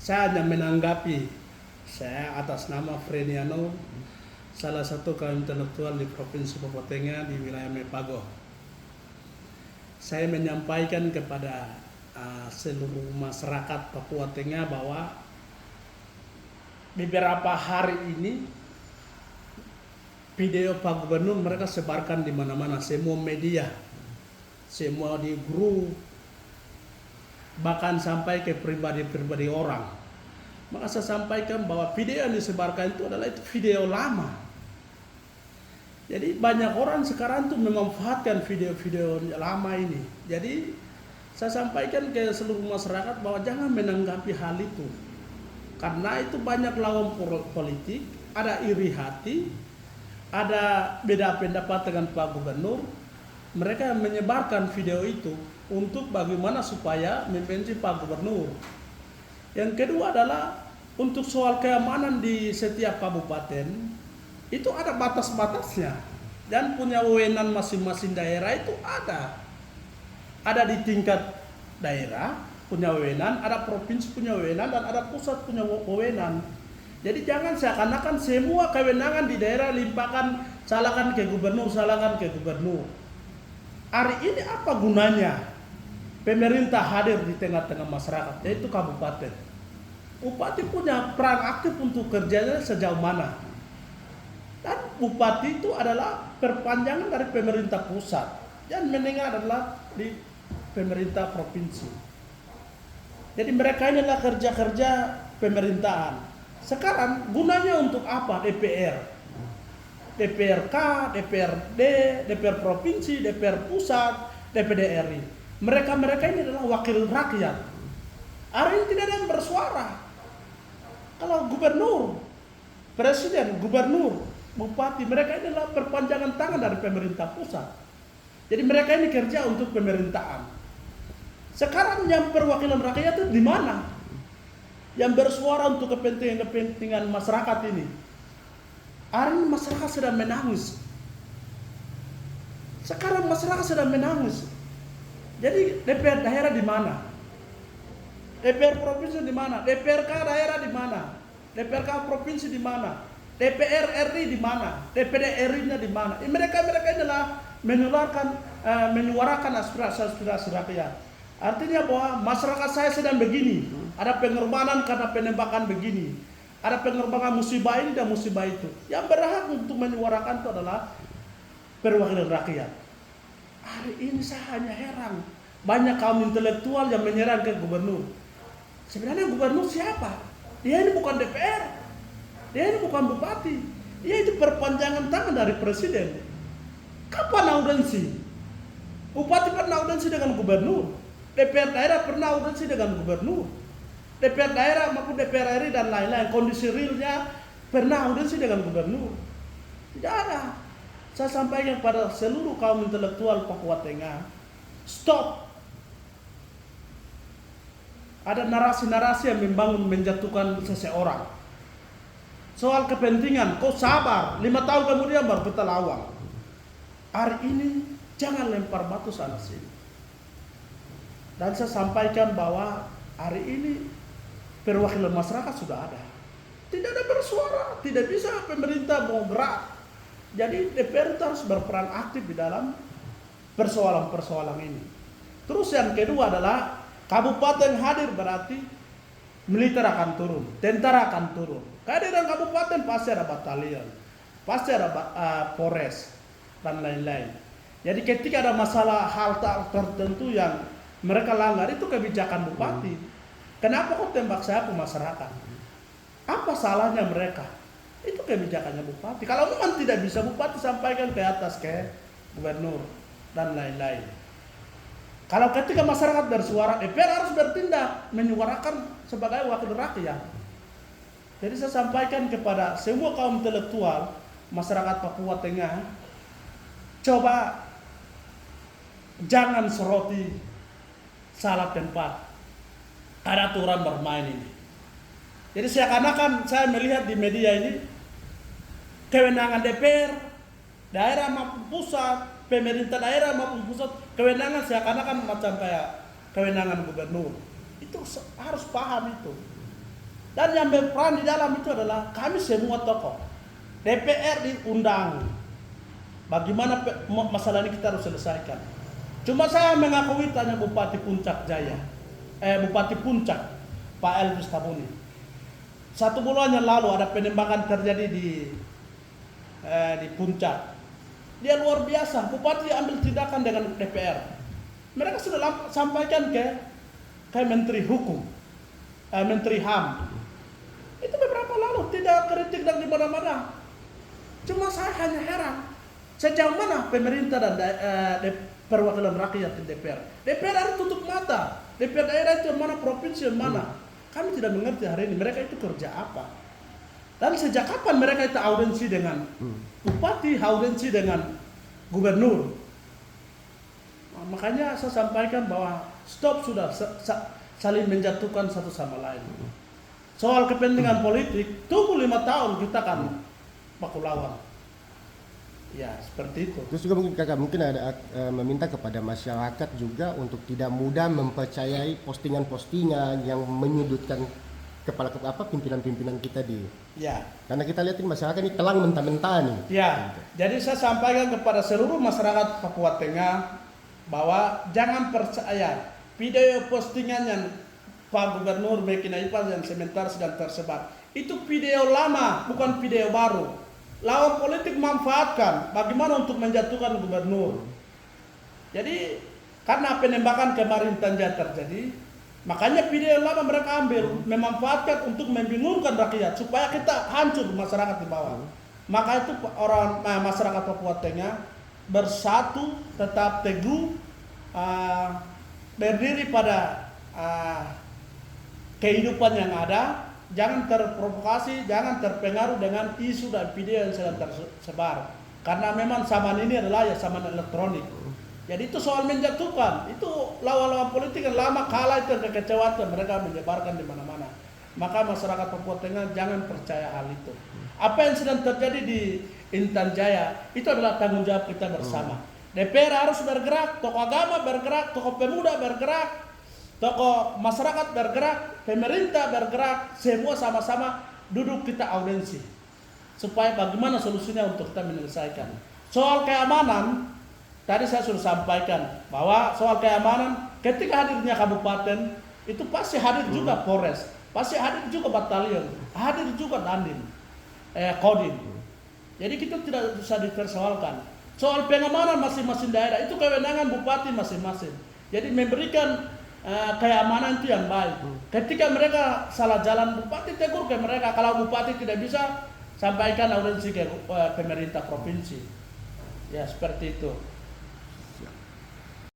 Saya hanya menanggapi, saya atas nama Freniano, salah satu kaum intelektual di Provinsi Papua Tengah di wilayah Mepago. Saya menyampaikan kepada seluruh masyarakat Papua Tengah bahwa beberapa hari ini video Pak Gubernur mereka sebarkan di mana-mana, semua media, semua di grup, bahkan sampai ke pribadi-pribadi orang. Maka saya sampaikan bahwa video yang disebarkan itu adalah video lama. Jadi banyak orang sekarang tuh memanfaatkan video-video lama ini. Jadi saya sampaikan ke seluruh masyarakat bahwa jangan menanggapi hal itu. Karena itu banyak lawan politik, ada iri hati, ada beda pendapat dengan Pak Gubernur. Mereka menyebarkan video itu untuk bagaimana supaya membenci Pak Gubernur. Yang kedua adalah untuk soal keamanan di setiap kabupaten itu ada batas-batasnya dan punya wewenang masing-masing daerah itu ada. Ada di tingkat daerah punya wewenang, ada provinsi punya wewenang, dan ada pusat punya wewenang. Jadi jangan seakan-akan semua kewenangan di daerah limpahkan, salahkan ke gubernur, salahkan ke gubernur. Hari ini apa gunanya pemerintah hadir di tengah-tengah masyarakat, yaitu kabupaten. Bupati punya peran aktif untuk kerjanya sejauh mana. Dan bupati itu adalah perpanjangan dari pemerintah pusat. Yang menengah adalah di pemerintah provinsi. Jadi mereka ini adalah kerja-kerja pemerintahan. Sekarang gunanya untuk apa DPR? DPRK, DPRD, DPR provinsi, DPR pusat, DPD RI. Mereka ini adalah wakil rakyat. Hari ini tidak ada yang bersuara. Kalau gubernur, presiden, gubernur, bupati, mereka ini adalah perpanjangan tangan dari pemerintah pusat. Jadi mereka ini kerja untuk pemerintahan. Sekarang yang perwakilan rakyat itu di mana? Yang bersuara untuk kepentingan masyarakat ini. Hari ini masyarakat sedang menangis. Sekarang masyarakat sedang menangis. Jadi DPR daerah di mana? DPR provinsi di mana? DPRK daerah di mana? DPRK provinsi di mana? DPR RI di mana? DPD RI-nya di mana? Mereka adalah menyuarakan aspirasi rakyat. Artinya bahwa masyarakat saya sedang begini, ada pengorbanan karena penembakan begini, ada pengorbanan musibah ini dan musibah itu. Yang berhak untuk menyuarakan itu adalah perwakilan rakyat. Hari ini saya hanya heran, banyak kaum intelektual yang menyerang ke gubernur. Sebenarnya gubernur siapa? Dia ini bukan DPR, dia ini bukan bupati, dia itu perpanjangan tangan dari presiden. Kapan audensi? Bupati pernah audensi dengan gubernur, DPR daerah pernah audensi dengan gubernur, DPR daerah maupun DPR RI dan lain-lain, kondisi realnya pernah audensi dengan gubernur. Tidak ada. Saya sampaikan pada seluruh kaum intelektual Papua Tengah, stop. Ada narasi-narasi yang membangun menjatuhkan seseorang. Soal kepentingan, kau sabar, 5 tahun kemudian baru kita lawan. Hari ini jangan lempar batu sana sini. Dan saya sampaikan bahwa hari ini perwakilan masyarakat sudah ada. Tidak ada bersuara, tidak bisa pemerintah mau gerak. Jadi DPR itu harus berperan aktif di dalam persoalan-persoalan ini. Terus yang kedua adalah kabupaten hadir berarti militer akan turun, tentara akan turun. Kehadiran kabupaten pasti ada batalion, pasti ada Polres dan lain-lain. Jadi ketika ada masalah hal tertentu yang mereka langgar, itu kebijakan bupati. Kenapa kok tembak saya ke masyarakat? Apa salahnya mereka? Itu kebijakannya bupati. Kalau memang tidak bisa, bupati sampaikan ke atas ke gubernur dan lain-lain. Kalau ketika masyarakat bersuara, DPR harus bertindak, menyuarakan sebagai wakil rakyat. Jadi saya sampaikan kepada semua kaum intelektual masyarakat Papua Tengah, coba jangan soroti salah tempat. Ada aturan bermain ini. Jadi seakan-akan saya melihat di media ini kewenangan DPR, daerah maupun pusat, pemerintah daerah maupun pusat, kewenangan seakan-akan macam kayak kewenangan gubernur. Itu harus paham itu. Dan yang berperan di dalam itu adalah kami semua tokoh. DPR diundang. Bagaimana masalah ini kita harus selesaikan. Cuma saya mengakui tanya Bupati Puncak Jaya, Bupati Puncak, Pak Elvis Tabuni. 1 bulan yang lalu ada penembakan terjadi di Puncak. Dia luar biasa. Bupati ambil tindakan dengan DPR. Mereka sudah sampaikan ke Menteri Hukum, Menteri HAM. Itu beberapa lalu tidak kritik dan di mana-mana. Cuma saya hanya heran. Sejauh mana pemerintah dan perwakilan rakyat di DPR? DPR harus tutup mata. DPR daerah itu yang mana, provinsi yang mana. Kami tidak mengerti hari ini mereka itu kerja apa. Dan sejak kapan mereka itu audiensi dengan bupati, audiensi dengan gubernur. Nah, makanya saya sampaikan bahwa stop sudah saling menjatuhkan satu sama lain. Soal kepentingan politik, tunggu 5 tahun kita akan baku lawan. Ya, seperti itu. Terus juga mungkin kakak ada meminta kepada masyarakat juga untuk tidak mudah mempercayai postingan-postingan yang menyudutkan pimpinan-pimpinan kita di. Ya. Karena kita lihat ini masyarakat ini telang mentah-mentah nih. Ya. Jadi saya sampaikan kepada seluruh masyarakat Papua Tengah bahwa jangan percaya video postingan yang Pak Gubernur Meki Naipan yang sementara sedang tersebar. Itu video lama, bukan video baru. Lawan politik manfaatkan bagaimana untuk menjatuhkan gubernur. Jadi karena penembakan kemarin Tanjaya terjadi, makanya video lama mereka ambil memanfaatkan untuk membingungkan rakyat supaya kita hancur masyarakat di bawah. Maka itu orang masyarakat Papua Tengah bersatu, tetap teguh, berdiri pada kehidupan yang ada. Jangan terprovokasi, jangan terpengaruh dengan isu dan video yang sedang tersebar. Karena memang zaman ini adalah ya zaman elektronik. Jadi itu soal menjatuhkan. Itu lawan-lawan politik yang lama kalah itu kekecewaan mereka menyebarkan di mana-mana. Maka masyarakat Papua Tengah jangan percaya hal itu. Apa yang sedang terjadi di Intan Jaya itu adalah tanggung jawab kita bersama. DPR harus bergerak, tokoh agama bergerak, tokoh pemuda bergerak, tokoh masyarakat bergerak, pemerintah bergerak, semua sama-sama duduk kita audiensi. Supaya bagaimana solusinya untuk kita menyelesaikan. Soal keamanan, tadi saya sudah sampaikan bahwa soal keamanan ketika hadirnya kabupaten, itu pasti hadir juga Polres, pasti hadir juga batalion, hadir juga Dandim, Kodim. Jadi kita tidak bisa dipersoalkan. Soal pengamanan masing-masing daerah, itu kewenangan bupati masing-masing. Jadi memberikan keamanan itu yang baik. Ketika mereka salah jalan, bupati tegur ke mereka. Kalau bupati tidak bisa, sampaikan audiensi ke pemerintah provinsi. Ya seperti itu.